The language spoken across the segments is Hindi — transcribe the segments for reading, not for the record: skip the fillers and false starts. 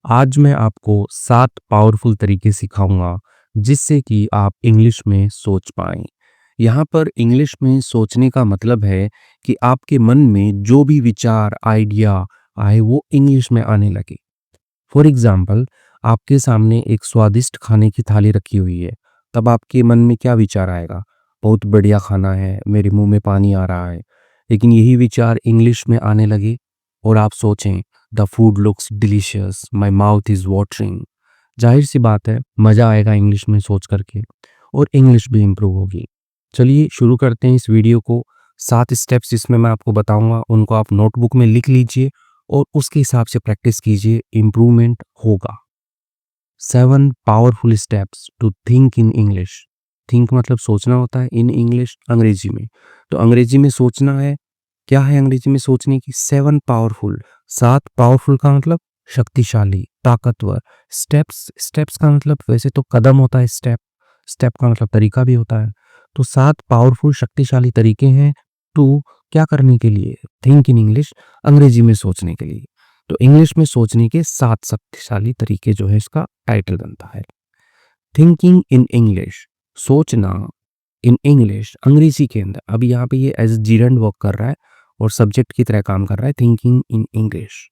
आज मैं आपको 7 पावरफुल तरीके सिखाऊंगा जिससे कि आप इंग्लिश में सोच पाएं। यहाँ पर इंग्लिश में सोचने का मतलब है कि आपके मन में जो भी विचार, आइडिया आए वो इंग्लिश में आने लगे। फॉर एग्जाम्पल, आपके सामने एक स्वादिष्ट खाने की थाली रखी हुई है, तब आपके मन में क्या विचार आएगा? बहुत बढ़िया खाना है, मेरे मुंह में पानी आ रहा है। लेकिन यही विचार इंग्लिश में आने लगे और आप सोचें, the food looks delicious, my mouth is watering. जाहिर सी बात है, मज़ा आएगा इंग्लिश में सोच करके और इंग्लिश भी इम्प्रूव होगी। चलिए शुरू करते हैं इस वीडियो को। 7 स्टेप्स इसमें मैं आपको बताऊंगा, उनको आप नोटबुक में लिख लीजिए और उसके हिसाब से प्रैक्टिस कीजिए, इम्प्रूवमेंट होगा। 7 powerful steps to think in English. Think मतलब सोचना होता है, इन इंग्लिश अंग्रेजी में। तो अंग्रेजी में सोचना है, क्या है अंग्रेजी में सोचने की? 7 पावरफुल। 7 पावरफुल का मतलब शक्तिशाली, ताकतवर। स्टेप्स, स्टेप्स का मतलब वैसे तो कदम होता है, स्टेप। स्टेप का मतलब तरीका भी होता है। तो 7 पावरफुल शक्तिशाली तरीके हैं टू क्या करने के लिए? थिंक इन इंग्लिश, अंग्रेजी में सोचने के लिए। तो इंग्लिश में सोचने के 7 शक्तिशाली तरीके जो है इसका टाइटल बनता है। थिंकिंग इन इंग्लिश, सोचना इन इंग्लिश, अंग्रेजी के अंदर। अब यहाँ पे ये एज जीरेंड वर्क कर रहा है और सब्जेक्ट की तरह काम कर रहा है। Thinking in English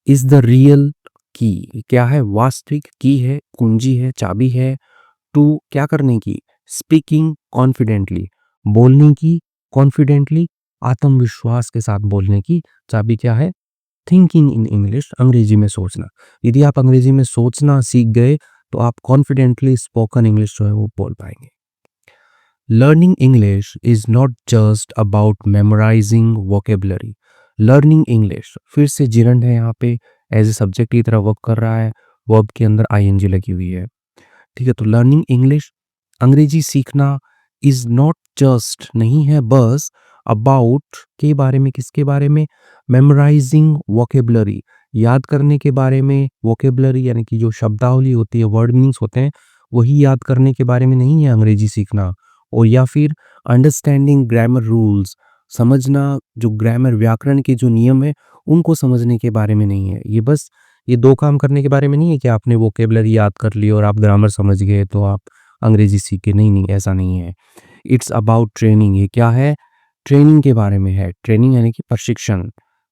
is the real की। क्या है? वास्तविक की है, कुंजी है, चाबी है। टू क्या करने की? स्पीकिंग कॉन्फिडेंटली, बोलने की कॉन्फिडेंटली, आत्मविश्वास के साथ बोलने की चाबी क्या है? थिंकिंग इन इंग्लिश, अंग्रेजी में सोचना। यदि आप अंग्रेजी में सोचना सीख गए तो आप कॉन्फिडेंटली स्पोकन इंग्लिश जो है वो बोल पाएंगे। Learning English is not just about memorising vocabulary. Learning English फिर से जिरंड है, यहाँ पे एज ए सब्जेक्ट की तरह वर्क कर रहा है। वर्ब के अंदर आईएनजी लगी हुई है। ठीक है, तो लर्निंग इंग्लिश, अंग्रेजी सीखना, इज नॉट जस्ट नहीं है बस, अबाउट के बारे में, किसके बारे में? मेमोराइजिंग वोकेबलरी, याद करने के बारे में। वोकेबलरी यानी कि जो शब्दावली होती है, वर्ड मीनिंग्स होते हैं, वही याद करने के बारे में नहीं है अंग्रेजी सीखना। और या फिर अंडरस्टैंडिंग ग्रामर रूल्स, समझना जो ग्रामर, व्याकरण के जो नियम है उनको समझने के बारे में नहीं है। ये बस ये 2 काम करने के बारे में नहीं है कि आपने वोकेबलरी याद कर ली और आप ग्रामर समझ गए तो आप अंग्रेजी सीख गए। नहीं नहीं, ऐसा नहीं है। It's about training. ये क्या है? ट्रेनिंग के बारे में है। ट्रेनिंग यानी कि प्रशिक्षण,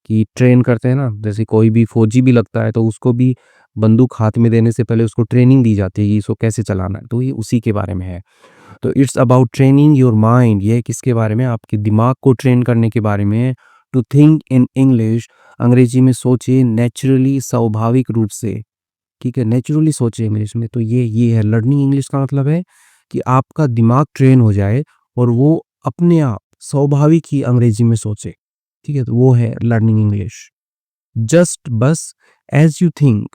कि ट्रेन करते हैं ना, जैसे कोई भी फौजी भी लगता है तो उसको भी बंदूक हाथ में देने से पहले उसको ट्रेनिंग दी जाती है कि इसको कैसे चलाना है, तो ये उसी के बारे में है। तो it's about training your mind, ये किसके बारे में? आपके दिमाग को ट्रेन करने के बारे में है। टू थिंक इन इंग्लिश, अंग्रेजी में सोचिए नेचुरली, स्वाभाविक रूप से। ठीक है, नेचुरली सोचिए इंग्लिश में। तो ये है लर्निंग इंग्लिश का मतलब है कि आपका दिमाग ट्रेन हो जाए और वो अपने आप स्वाभाविक ही अंग्रेजी में सोचे। ठीक है, तो वो है लर्निंग इंग्लिश। जस्ट बस, एज यू थिंक,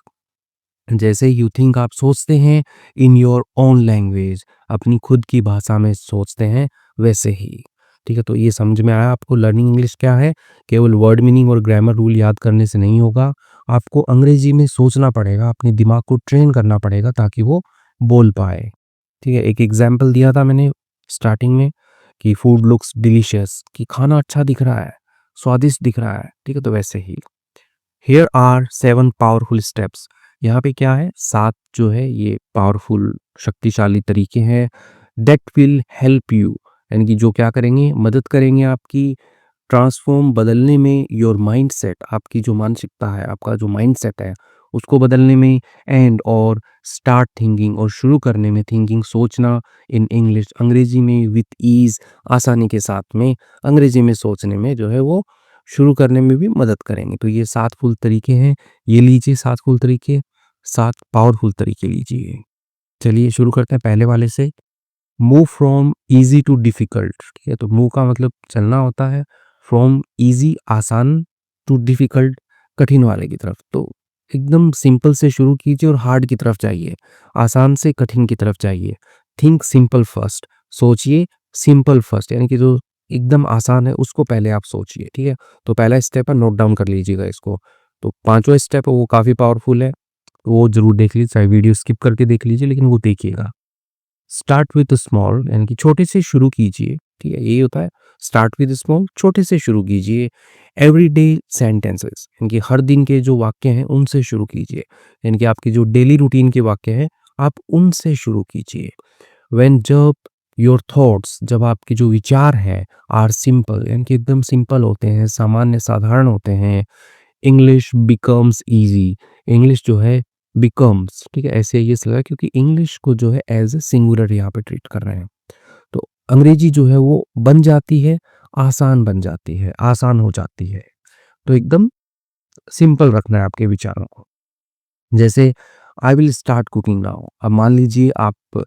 जैसे यू थिंक आप सोचते हैं, इन योर ओन लैंग्वेज, अपनी खुद की भाषा में सोचते हैं वैसे ही। ठीक है, तो ये समझ में आया आपको लर्निंग इंग्लिश क्या है? केवल वर्ड मीनिंग और ग्रामर रूल याद करने से नहीं होगा, आपको अंग्रेजी में सोचना पड़ेगा, अपने दिमाग को ट्रेन करना पड़ेगा ताकि वो बोल पाए। ठीक है, एक एग्जाम्पल दिया था मैंने स्टार्टिंग में कि फूड लुक्स डिलीशियस, कि खाना अच्छा दिख रहा है, स्वादिष्ट दिख रहा है। ठीक है, तो वैसे ही हियर आर 7 पावरफुल स्टेप्स। यहाँ पे क्या है? 7 जो है ये पावरफुल शक्तिशाली तरीके हैं। दैट विल हेल्प यू, यानी कि जो क्या करेंगे? मदद करेंगे आपकी ट्रांसफॉर्म, बदलने में, योर माइंडसेट, आपकी जो मानसिकता है, आपका जो माइंडसेट है उसको बदलने में। एंड और स्टार्ट थिंकिंग, और शुरू करने में, थिंकिंग सोचना इन इंग्लिश, अंग्रेजी में, विथ ईज, आसानी के साथ में अंग्रेजी में सोचने में जो है वो शुरू करने में भी मदद करेंगे। तो ये 7 फुल तरीके हैं। ये लीजिए 7 फुल तरीके, 7 पावरफुल तरीके लीजिए। चलिए शुरू करते हैं पहले वाले से। Move from easy to difficult. ठीक है, तो मूव का मतलब चलना होता है, फ्रॉम इजी आसान, टू डिफिकल्ट कठिन वाले की तरफ। तो एकदम सिंपल से शुरू कीजिए और हार्ड की तरफ जाइए, आसान से कठिन की तरफ जाइए। थिंक सिंपल फर्स्ट, सोचिए सिंपल फर्स्ट, यानी कि जो एकदम आसान है उसको पहले आप सोचिए। ठीक है, तो पहला स्टेप है, नोट डाउन कर लीजिएगा इसको। तो 5वां स्टेप है वो काफ़ी पावरफुल है, वो जरूर देख लीजिए, चाहे वीडियो स्किप करके देख लीजिए लेकिन वो देखिएगा। स्टार्ट विथ स्मॉल, यानी कि छोटे से शुरू कीजिए। ठीक है, यही होता है, स्टार्ट विद स्मॉल, छोटे से शुरू कीजिए। एवरीडे सेंटेंसेस, यानी कि हर दिन के जो वाक्य हैं उनसे शुरू कीजिए, यानी कि आपकी जो डेली रूटीन के वाक्य हैं आप उनसे शुरू कीजिए। व्हेन जब योर थॉट्स, जब आपके जो विचार हैं आर सिंपल, यानी कि एकदम सिंपल होते हैं, सामान्य साधारण होते हैं, इंग्लिश बिकम्स ईजी, इंग्लिश जो है बिकम्स, ठीक है, ऐसे ये लगा क्योंकि इंग्लिश को जो है एज ए सिंगुलर यहाँ पे ट्रीट कर रहे हैं। तो अंग्रेजी जो है वो बन जाती है, आसान बन जाती है, आसान हो जाती है। तो एकदम सिंपल रखना है आपके विचारों को। जैसे I will start cooking now, अब मान लीजिए आप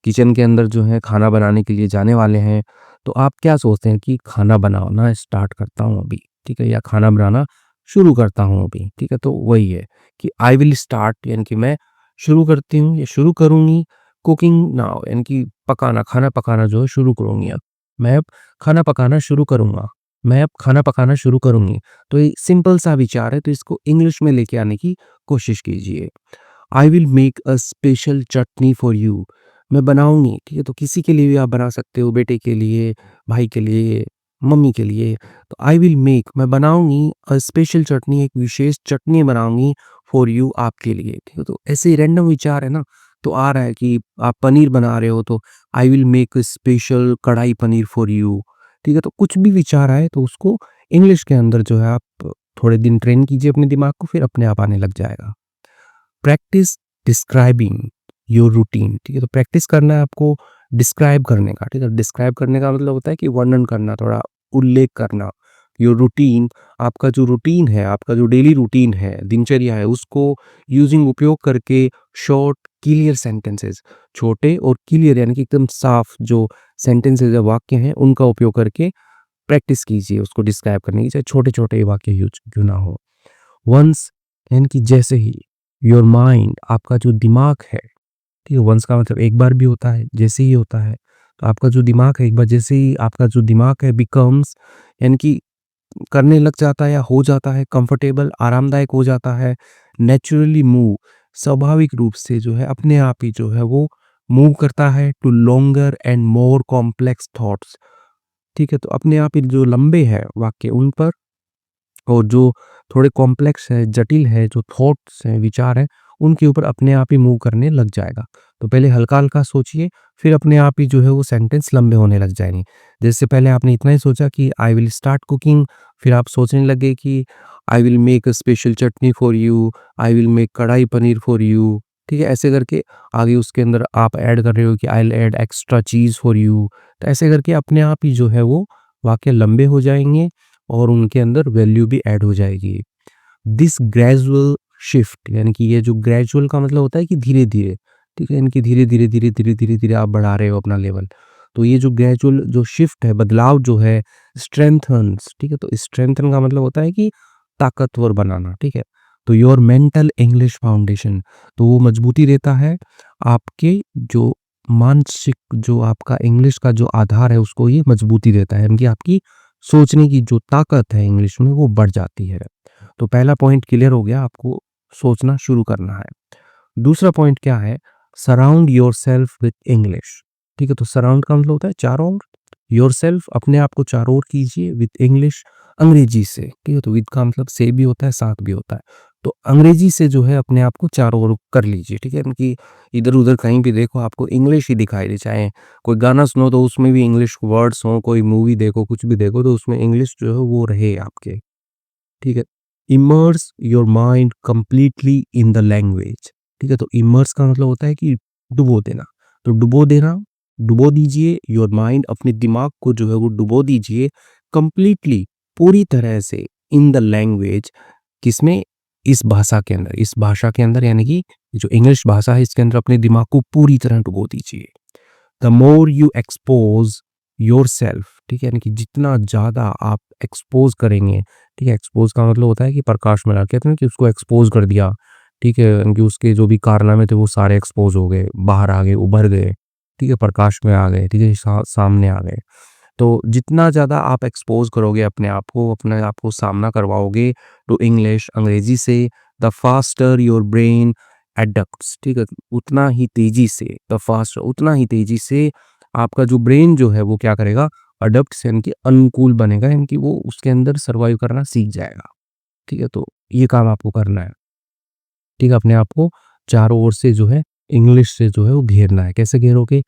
किचन के अंदर जो है खाना बनाने के लिए जाने वाले हैं, तो आप क्या सोचते हैं कि खाना बनाना स्टार्ट करता हूँ अभी, ठीक है, या खाना बनाना शुरू करता हूँ अभी, ठीक है। तो वही है कि आई विल स्टार्ट, यानी कि मैं शुरू करती हूँ या शुरू करूँगी, कुकिंग नाउ यानी कि पकाना, खाना पकाना जो है शुरू करूँगी अब। मैं अब खाना पकाना शुरू करूँगा, मैं अब खाना पकाना शुरू करूँगी। तो ये सिंपल सा विचार है, तो इसको इंग्लिश में लेके आने की कोशिश कीजिए। I will make a special chutney for you, मैं बनाऊँगी, ठीक है, तो किसी के लिए भी आप बना सकते हो, बेटे के लिए, भाई के लिए, मम्मी के लिए। तो आई विल मेक, मैं बनाऊँगी, अ स्पेशल चटनी, एक विशेष चटनी बनाऊँगी फॉर यू, आपके लिए, ठीक है। तो ऐसे ही रैंडम विचार है ना, तो आ रहा है कि आप पनीर बना रहे हो तो I will make a special कढ़ाई पनीर फॉर यू, ठीक है। तो कुछ भी विचार आए तो उसको इंग्लिश के अंदर जो है आप थोड़े दिन ट्रेन कीजिए अपने दिमाग को, फिर अपने आप आने लग जाएगा। प्रैक्टिस डिस्क्राइबिंग योर रूटीन, ठीक है, तो प्रैक्टिस करना है आपको डिस्क्राइब करने का, ठीक है। डिस्क्राइब करने का मतलब होता है कि वर्णन करना, थोड़ा उल्लेख करना। योर रूटीन, आपका जो रूटीन है, आपका जो डेली रूटीन है, दिनचर्या है, उसको यूजिंग, उपयोग करके शॉर्ट क्लियर सेंटेंसेस, छोटे और क्लियर यानी कि एकदम साफ जो सेंटेंसेस या वाक्य हैं उनका उपयोग करके प्रैक्टिस कीजिए उसको डिस्क्राइब करने की, चाहे छोटे छोटे वाक्य यूज क्यों ना हो। वंस, यानी कि जैसे ही, योर माइंड, आपका जो दिमाग है, ठीक है, वंस का मतलब एक बार भी होता है, जैसे ही होता है। तो आपका जो दिमाग है, एक बार जैसे ही आपका जो दिमाग है बिकम्स, यानी कि करने लग जाता है या हो जाता है, कंफर्टेबल, आरामदायक हो जाता है, नेचुरली मूव, स्वाभाविक रूप से जो है अपने आप ही जो है वो मूव करता है to longer and more complex thoughts, ठीक है। तो अपने आप ही जो लंबे हैं वाक्य उन पर, और जो थोड़े कॉम्प्लेक्स है, जटिल है, जो थॉट्स हैं, विचार हैं, उनके ऊपर अपने आप ही मूव करने लग जाएगा। तो पहले हल्का-हल्का सोचिए, फिर अपने आप ही जो है वो सेंटेंस लंबे होने लग जाएँगे। जैसे पहले आपने इतना ही सोचा कि आई विल स्टार्ट कुकिंग, फिर आप सोचने लगे कि I will make a special chutney for you, I will make कढ़ाई पनीर फॉर यू, ठीक है? ऐसे करके आगे उसके अंदर आप ऐड कर रहे हो कि I will add extra cheese for you. तो ऐसे करके अपने आप ही जो है वो वाक्य लंबे हो जाएँगे और उनके अंदर वैल्यू भी ऐड हो जाएगी। दिस ग्रेजुअल शिफ्ट, यानी कि ये जो ग्रेजुअल का मतलब होता है कि धीरे-धीरे, ठीक है? यानी कि धीरे-धीरे, धीरे-धीरे, धीरे-धीरे आप बढ़ा रहे हो अपना लेवल। तो ये जो ग्रेजुअल जो शिफ्ट है, बदलाव जो है, स्ट्रेंथन्स, ठीक है? तो स्ट्रेंथन का मतलब होता है कि ताकतवर बनाना, ठीक है? तो योर मेंटल इंग्लिश फाउंडेशन, तो वो मजबूती देता है आपके जो मानसिक, जो आपका इंग्लिश का जो आधार है उसको ये मजबूती देता है, यानी कि आपकी सोचने की जो ताकत है इंग्लिश में वो बढ़ जाती है। तो पहला पॉइंट क्लियर हो गया, आपको सोचना शुरू करना है। दूसरा पॉइंट क्या है? सराउंड योरसेल्फ विद इंग्लिश, ठीक है? तो सराउंड का मतलब होता है चारों ओर, योरसेल्फ अपने आप को चारों ओर कीजिए, विद इंग्लिश अंग्रेजी से, ठीक है? तो विद का मतलब से भी होता है, साथ भी होता है। तो अंग्रेजी से जो है अपने आप को चारों ओर कर लीजिए, ठीक है? कि इधर-उधर कहीं भी देखो आपको इंग्लिश ही दिखाई दे, चाहे कोई गाना सुनो तो उसमें भी इंग्लिश वर्ड्स हों, कोई मूवी देखो, कुछ भी देखो तो उसमें इंग्लिश जो है वो रहे आपके, ठीक है? Immerse your mind completely in the language, ठीक है? तो इमर्स का मतलब होता है कि डुबो देना। तो डुबो देना, डुबो दीजिए योर माइंड, अपने दिमाग को जो है वो डुबो दीजिए कंप्लीटली, पूरी तरह से, इन द लैंग्वेज, किसमें? इस भाषा के अंदर, इस भाषा के अंदर, यानी कि जो इंग्लिश भाषा है इसके अंदर अपने दिमाग को पूरी तरह डुबो दीजिए। The more you expose yourself, ठीक है, यानी कि जितना ज़्यादा आप एक्सपोज करेंगे, ठीक है, एक्सपोज का मतलब होता है कि प्रकाश में ला, कहते हैं कि उसको एक्सपोज कर दिया, ठीक है, यानी कि उसके जो भी कारनामे थे वो सारे एक्सपोज हो गए, बाहर आ गए, उभर गए, ठीक है, प्रकाश में आ गए, ठीक है, सामने आ गए। तो जितना ज़्यादा आप एक्सपोज करोगे अपने आप को, अपने आप को सामना करवाओगे टू इंग्लिश, अंग्रेजी से, द फास्टर योर ब्रेन एडप्ट्स, ठीक है, उतना ही तेजी से, द फास्ट, उतना ही तेजी से आपका जो ब्रेन जो है वो क्या करेगा, अडॉप्ट से यानी कि अनुकूल बनेगा, यानी कि वो उसके अंदर सर्वाइव करना सीख जाएगा। ठीक है? तो ये काम आपको करना है। ठीक है? अपने आप को चारों ओर से जो है इंग्लिश से जो है वो घेरना है। कैसे घेरोगे?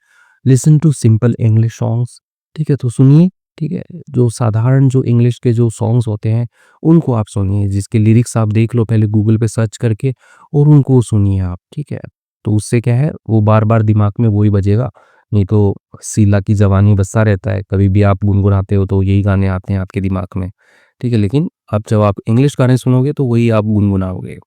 Listen to simple English songs. ठीक है? तो सुनिए, ठीक है? जो साधारण जो इंग्लिश के जो सॉन्ग्स होते हैं, उनको आप सुनिए, जिसके लिरिक्स आप देख लो पहले गूगल पे सर्च करके और उनको सुनिए आप, ठीक है? तो उससे क्या है, वो बार-बार दिमाग में वही बजेगा, नहीं तो शीला की जवानी बजता रहता है, कभी भी आप गुनगुनाते हो तो यही गाने आते हैं आपके दिमाग में, ठीक है? लेकिन अब जब आप इंग्लिश गाने सुनोगे तो वही आप गुनगुनाओगे।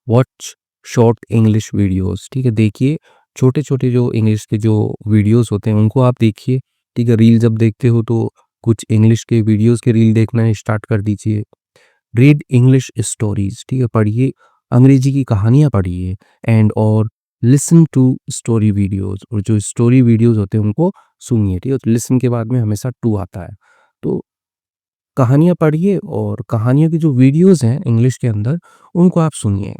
वॉच शॉर्ट इंग्लिश वीडियोस, ठीक है? देखिए छोटे-छोटे जो इंग्लिश के जो वीडियोस होते हैं उनको आप देखिए, ठीक है? रील जब देखते हो तो कुछ इंग्लिश के वीडियोस के रील देखना स्टार्ट कर दीजिए। रीड इंग्लिश स्टोरीज, ठीक है? पढ़िए, अंग्रेजी की कहानियाँ पढ़िए एंड और लिसन टू स्टोरी वीडियोस, और जो स्टोरी वीडियोस होते हैं उनको सुनिए, ठीक है? तो लिसन के बाद में हमेशा टू आता है। तो कहानियाँ पढ़िए और कहानियों की जो वीडियोस हैं इंग्लिश के अंदर उनको आप सुनिए।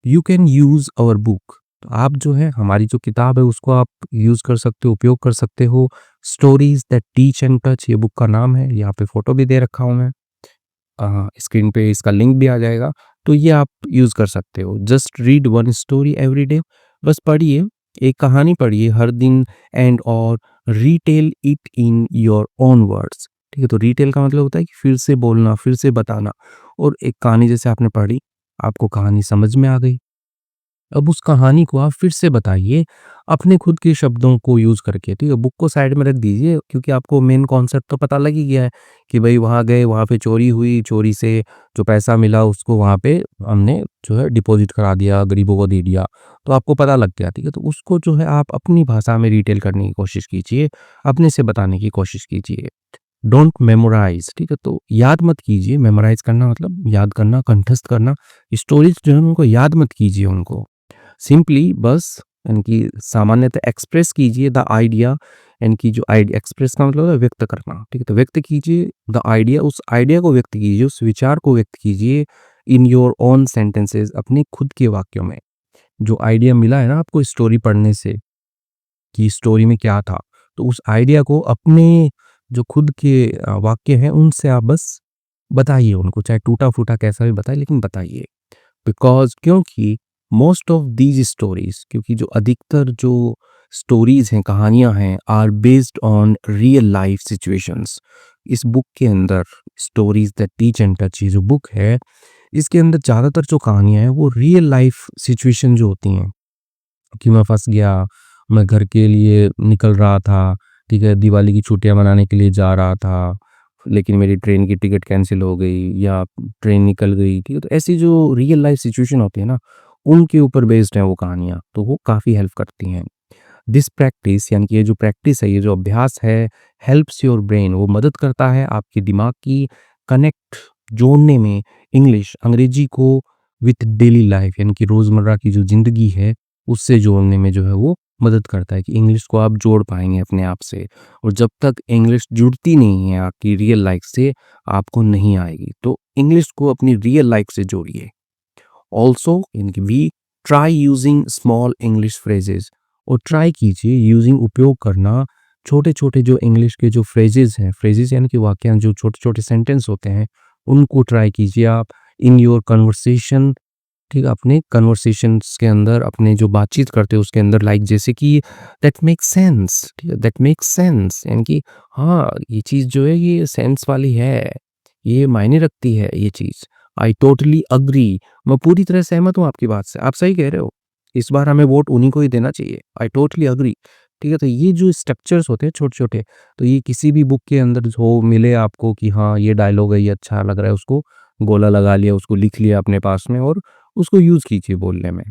You can use our book, तो आप जो है हमारी जो किताब है उसको आप यूज़ कर सकते हो, उपयोग कर सकते हो। Stories that teach and touch, ये बुक का नाम है, यहाँ पे फोटो भी दे रखा हूँ मैं, स्क्रीन पे इसका लिंक भी आ जाएगा, तो ये आप यूज़ कर सकते हो। Just read one story every day, बस पढ़िए, एक कहानी पढ़िए हर दिन एंड और retail it in your own words, ठीक है? तो रीटेल का मतलब होता है कि फिर से बोलना, फिर से बताना, और एक कहानी जैसे आपने पढ़ी, आपको कहानी समझ में आ गई, अब उस कहानी को आप फिर से बताइए अपने खुद के शब्दों को यूज़ करके, ठीक है? बुक को साइड में रख दीजिए, क्योंकि आपको मेन कॉन्सेप्ट तो पता लग ही गया है कि भई वहाँ गए, वहाँ पे चोरी हुई, चोरी से जो पैसा मिला उसको वहाँ पे हमने जो है डिपॉज़िट करा दिया, गरीबों को दे दिया। तो आपको पता लग गया, ठीक है? तो उसको जो है आप अपनी भाषा में रिटेल करने की कोशिश कीजिए, अपने से बताने की कोशिश कीजिए। डोंट मेमोराइज़, ठीक है? तो याद मत कीजिए, मेमोराइज़ करना मतलब याद करना, कंठस्थ करना। स्टोरीज़ जो है उनको याद मत कीजिए उनको। सिंपली बस यानी कि सामान्यतः एक्सप्रेस कीजिए द आइडिया, यानी कि जो आइडिया एक्सप्रेस का मतलब है व्यक्त करना, ठीक है? तो व्यक्त कीजिए द आइडिया, उस आइडिया को व्यक्त कीजिए, उस विचार को व्यक्त कीजिए इन योर ओन सेंटेंसेस, अपने खुद के वाक्यों में। जो आइडिया मिला है ना आपको स्टोरी पढ़ने से कि स्टोरी में क्या था, तो उस आइडिया को अपने जो खुद के वाक्य हैं उनसे आप बस बताइए उनको, चाहे टूटा-फूटा कैसा भी बताइए लेकिन बताइए। बिकॉज़ क्योंकि मोस्ट ऑफ दीज़ स्टोरीज़, क्योंकि जो अधिकतर जो स्टोरीज़ हैं, कहानियाँ हैं, are based on real life situations. इस बुक के अंदर stories that teach and touch, ये जो बुक है, इसके अंदर ज़्यादातर जो कहानियाँ हैं वो रियल लाइफ सिचुएशन जो होती हैं, कि मैं फँस गया, मैं घर के लिए निकल रहा था, ठीक है? दिवाली की छुट्टियाँ मनाने के लिए जा रहा था, लेकिन मेरी ट्रेन की टिकट कैंसल हो गई या ट्रेन निकल गई, ठीक है? तो ऐसी जो रियल लाइफ सिचुएशन होती है ना, उनके ऊपर बेस्ड हैं वो कहानियाँ, तो वो काफ़ी हेल्प करती हैं। दिस प्रैक्टिस, यानी कि ये जो प्रैक्टिस है, ये जो अभ्यास है, हेल्प्स योर ब्रेन, वो मदद करता है आपके दिमाग की कनेक्ट, जोड़ने में इंग्लिश, अंग्रेजी को विथ डेली लाइफ, यानी कि रोज़मर्रा की जो ज़िंदगी है, उससे जोड़ने में जो है वो मदद करता है कि इंग्लिश को आप जोड़ पाएँगे अपने आप से, और जब तक इंग्लिश जुड़ती नहीं है आपकी रियल लाइफ से, आपको नहीं आएगी। तो इंग्लिश को अपनी रियल लाइफ से जोड़िए। ऑल्सो यानी we try using small English phrases, और ट्राई कीजिए यूजिंग, उपयोग करना छोटे-छोटे जो इंग्लिश के जो फ्रेजेस हैं, फ्रेजेस यानी कि वाक्यांश, जो छोटे-छोटे सेंटेंस होते हैं, उनको ट्राई कीजिए आप इन योर कन्वर्सेशन, ठीक है? अपने कन्वर्सेशंस के अंदर, अपने जो बातचीत करते हो उसके अंदर, लाइक जैसे कि दैट मेक्स सेंस, ठीक है? दैट मेक्स सेंस यानी कि हाँ, ये चीज़ जो है ये सेंस वाली है, ये मायने रखती है ये चीज़। आई टोटली एग्री, मैं पूरी तरह सहमत हूँ आपकी बात से, आप सही कह रहे हो। इस बार हमें वोट उन्हीं को ही देना चाहिए। आई टोटली एग्री, ठीक है? तो ये जो स्ट्रक्चर्स होते हैं छोटे-छोटे, तो ये किसी भी बुक के अंदर जो मिले आपको कि हाँ, ये डायलॉग है, ये अच्छा लग रहा है, उसको गोला लगा लिया, उसको लिख लिया अपने पास में और उसको यूज़ कीजिए बोलने में।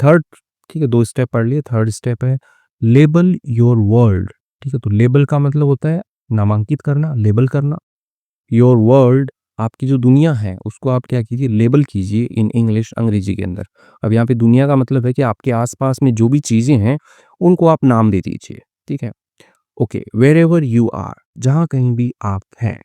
थर्ड, ठीक है, 2 स्टेप पढ़ लिए, थर्ड स्टेप है लेबल योर वर्ल्ड, ठीक है? तो लेबल का मतलब होता है नामांकित करना, लेबल करना। योर वर्ल्ड, आपकी जो दुनिया है उसको आप क्या कीजिए, लेबल कीजिए इन इंग्लिश, अंग्रेजी के अंदर। अब यहाँ पे दुनिया का मतलब है कि आपके आस-पास में जो भी चीज़ें हैं, उनको आप नाम दे दीजिए, ठीक है? ओके, व्हेरेवर यू आर, जहाँ कहीं भी आप हैं।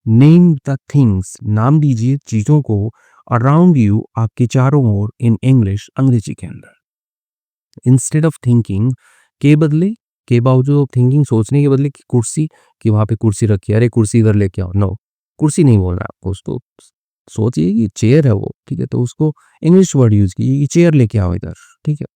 नेम द थिंग्स, नाम दीजिए चीज़ों को, अराउंड यू, आपके चारों ओर, इन इंग्लिश, अंग्रेजी के अंदर। इंस्टेड ऑफ थिंकिंग, के बदले के बावजूद थिंकिंग सोचने के बदले कि कुर्सी, कि वहाँ पे कुर्सी रखी है, अरे कुर्सी इधर लेके आओ, नो, कुर्सी नहीं बोलना है आपको, उसको सोचिए कि चेयर है वो, ठीक है? तो उसको इंग्लिश वर्ड यूज़ कीजिए कि चेयर लेके आओ इधर, ठीक है?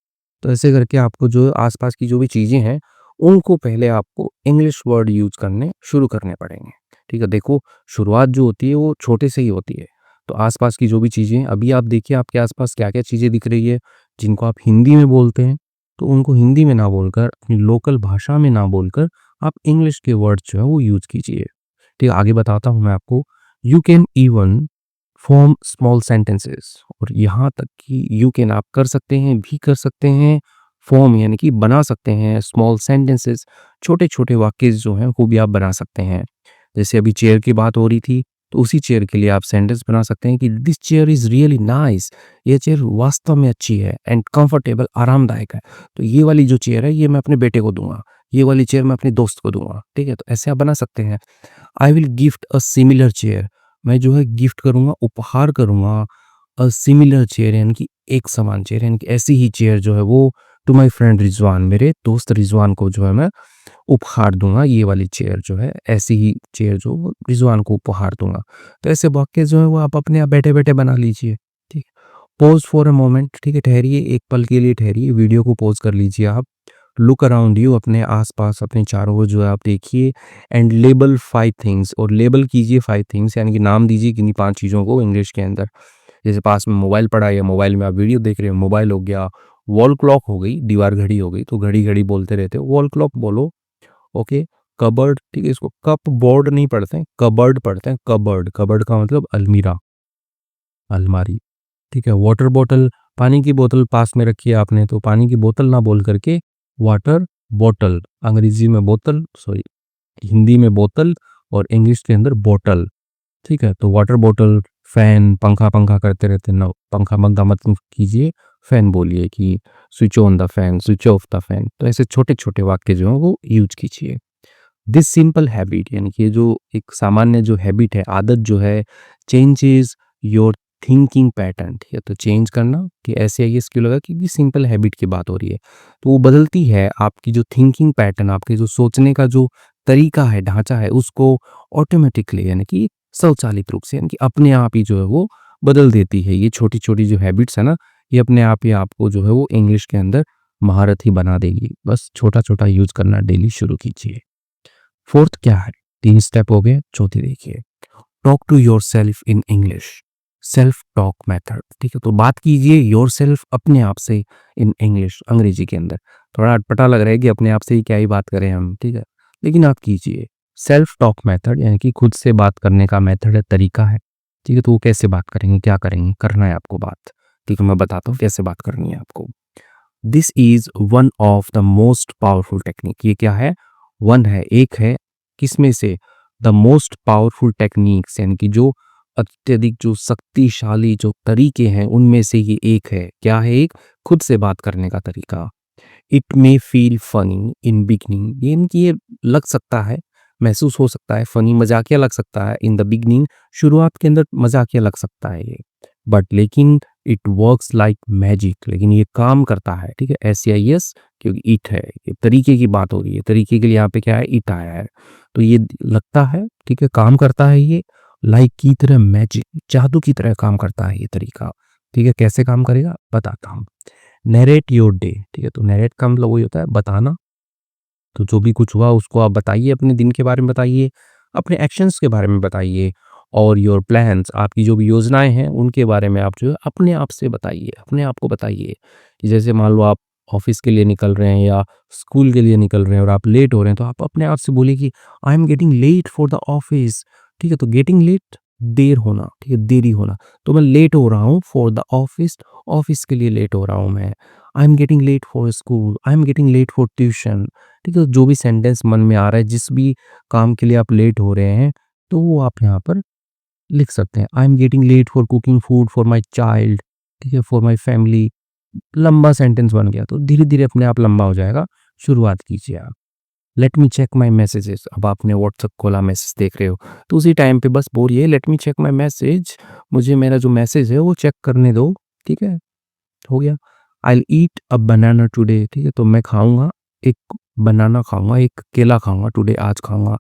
तो ऐसे करके आपको जो आस-पास की जो भी चीज़ें हैं, उनको पहले आपको इंग्लिश वर्ड यूज़ करने शुरू करने पड़ेंगे, ठीक है? देखो, शुरुआत जो होती है वो छोटे से ही होती है। तो आस-पास की जो भी चीज़ें हैं, अभी आप देखिए आपके आस-पास क्या-क्या चीज़ें दिख रही है, जिनको आप हिंदी में बोलते हैं, तो उनको हिंदी में ना बोलकर, अपनी लोकल भाषा में ना बोलकर, आप इंग्लिश के वर्ड्स जो है वो यूज़ कीजिए। ठीक है, आगे बताता हूँ मैं आपको। You can even form small sentences, और यहाँ तक कि यू कैन आप कर सकते हैं, भी कर सकते हैं, फॉर्म यानी कि बना सकते हैं स्मॉल सेंटेंसेस, छोटे-छोटे वाक्य जो हैं वो भी आप बना सकते हैं। जैसे अभी चेयर की बात हो रही थी, तो उसी चेयर के लिए आप सेंटेंस बना सकते हैं कि this chair is really nice, ये चेयर वास्तव में अच्छी है एंड कंफर्टेबल, आरामदायक है। तो ये वाली जो चेयर है ये मैं अपने बेटे को दूँगा, ये वाली चेयर मैं अपने दोस्त को दूँगा, ठीक है? तो ऐसे आप बना सकते हैं। I will gift a similar chair, मैं जो है गिफ्ट करूँगा, उपहार करूँगा अ सिमिलर चेयर यानी कि एक समान चेयर, यानी कि ऐसी ही चेयर जो है वो टू माय फ्रेंड रिज़वान, मेरे दोस्त रिज़वान को जो है मैं उपहार दूँगा, ये वाली चेयर जो है, ऐसी ही चेयर जो वो रिज़वान को उपहार दूँगा। तो ऐसे वाक्य जो है वो आप अपने आप बैठे-बैठे बना लीजिए, ठीक है। पॉज़ फॉर अ मोमेंट, ठीक है, ठहरिए, एक पल के लिए ठहरिए, वीडियो को पॉज़ कर लीजिए आप। लुक अराउंड यू, अपने आस-पास, अपने चारों ओर जो है आप देखिए, एंड लेबल 5 थिंग्स, और लेबल कीजिए 5 थिंग्स, यानी कि नाम दीजिए किन्हीं 5 चीज़ों को इंग्लिश के अंदर। जैसे पास में मोबाइल पड़ा है या मोबाइल में आप वीडियो देख रहे हो, मोबाइल हो गया, वॉल क्लॉक हो गई, दीवार घड़ी हो गई, तो घड़ी-घड़ी बोलते रहते हो, वॉल क्लॉक बोलो, ओके। कबर्ड, ठीक है, इसको कप बोर्ड नहीं पढ़ते हैं, कबर्ड पढ़ते हैं, कबर्ड, कबर्ड का मतलब अलमीरा, अलमारी, ठीक है। वाटर बॉटल, पानी की बोतल पास में रखी है आपने, तो पानी की बोतल ना बोल करके वाटर बॉटल, अंग्रेजी में बोतल, सॉरी, हिंदी में बोतल और इंग्लिश के अंदर बॉटल, ठीक है। तो वाटर बॉटल, फैन, पंखा-पंखा करते रहते हैं, नो, पंखा मंगा मत कीजिए, फैन बोलिए कि switch on the fan, switch off the fan. तो ऐसे छोटे-छोटे वाक्य जो हैं वो यूज़ कीजिए। दिस सिंपल हैबिट, यानी कि ये जो एक सामान्य जो हैबिट है, आदत जो है, चेंजेस योर थिंकिंग पैटर्न, ठीक है? तो चेंज करना, कि ऐसे आइए इसक्यों लगा, क्योंकि सिंपल हैबिट की बात हो रही है, तो वो बदलती है आपकी जो थिंकिंग पैटर्न, आपके जो सोचने का जो तरीका है, ढांचा है, उसको ऑटोमेटिकली, यानी कि स्वचालित रूप से, यानी कि अपने आप ही जो है वो बदल देती है। ये छोटी-छोटी जो हैबिट्स है ना, ये अपने आप ही आपको जो है वो इंग्लिश के अंदर महारत ही बना देगी। बस छोटा-छोटा यूज़ करना डेली शुरू कीजिए। फोर्थ क्या है? 3 स्टेप हो गए, चौथी देखिए। Talk to yourself in English, self talk method, ठीक है? तो बात कीजिए योरसेल्फ, अपने आप से, इन इंग्लिश, अंग्रेजी के अंदर। थोड़ा अटपटा लग रहा है कि अपने आप से ही क्या ही बात करें हम, ठीक है? लेकिन आप कीजिए। सेल्फ टॉक मेथड यानी कि खुद से बात करने का मेथड है, तरीका है, ठीक है? तो वो कैसे बात करेंगे, क्या करेंगे, करना है आपको बात, ठीक है? मैं बताता हूँ कैसे बात करनी है आपको। This is one of the most powerful technique, ये क्या है? वन है, एक है, किसमें से? द मोस्ट पावरफुल टेक्निक्स, यानी कि जो अत्यधिक जो शक्तिशाली जो तरीके हैं उनमें से ये एक है। क्या है एक? खुद से बात करने का तरीका। It may feel funny in beginning, ये यानी कि ये लग सकता है, महसूस हो सकता है, फनी, मजाकिया लग सकता है इन द बिगिनिंग, शुरुआत के अंदर मजाकिया लग सकता है ये, बट लेकिन इट वर्क्स लाइक मैजिक, लेकिन ये काम करता है, ठीक है? SAIS, क्योंकि इट है, ये तरीके की बात हो रही है, तरीके के लिए यहाँ पे क्या है, इट आया है, तो ये लगता है, ठीक है, काम करता है ये, लाइक की तरह, मैजिक, जादू की तरह काम करता है ये तरीका, ठीक है? कैसे काम करेगा बताता हूँ। नैरेट योर डे, ठीक है? तो नैरेट का मतलब वही होता है बताना, तो जो भी कुछ हुआ उसको आप बताइए, अपने दिन के बारे में बताइए, अपने एक्शंस के बारे में बताइए, और योर प्लान्स, आपकी जो भी योजनाएँ हैं उनके बारे में आप जो है अपने आप से बताइए, अपने आप को बताइए। कि जैसे मान लो आप ऑफ़िस के लिए निकल रहे हैं या स्कूल के लिए निकल रहे हैं और आप लेट हो रहे हैं, तो आप अपने आप से बोलिए कि I am getting late for the office, ठीक है? तो गेटिंग लेट, देर होना, ठीक है? देरी होना, तो मैं लेट हो रहा हूँ फॉर द ऑफ़िस, ऑफ़िस के लिए लेट हो रहा हूँ मैं। I am getting late for school, I am getting late for tuition, ठीक है? जो भी सेंटेंस मन में आ रहा है, जिस भी काम के लिए आप लेट हो रहे हैं, तो वो आप यहाँ पर लिख सकते हैं। I am getting late for cooking food for my child, ठीक है? फॉर माय फैमिली, लंबा सेंटेंस बन गया, तो धीरे-धीरे अपने आप लंबा हो जाएगा। शुरुआत कीजिए आप। Let me check my messages, अब आपने व्हाट्सएप खोला, मैसेज देख रहे हो, तो उसी टाइम पे बस बोलिए let me check my message, मुझे मेरा जो मैसेज है वो चेक करने दो, ठीक है? हो गया। I will eat a banana today, ठीक है? तो मैं खाऊँगा एक बनाना खाऊँगा, एक केला खाऊँगा टुडे, आज खाऊँगा।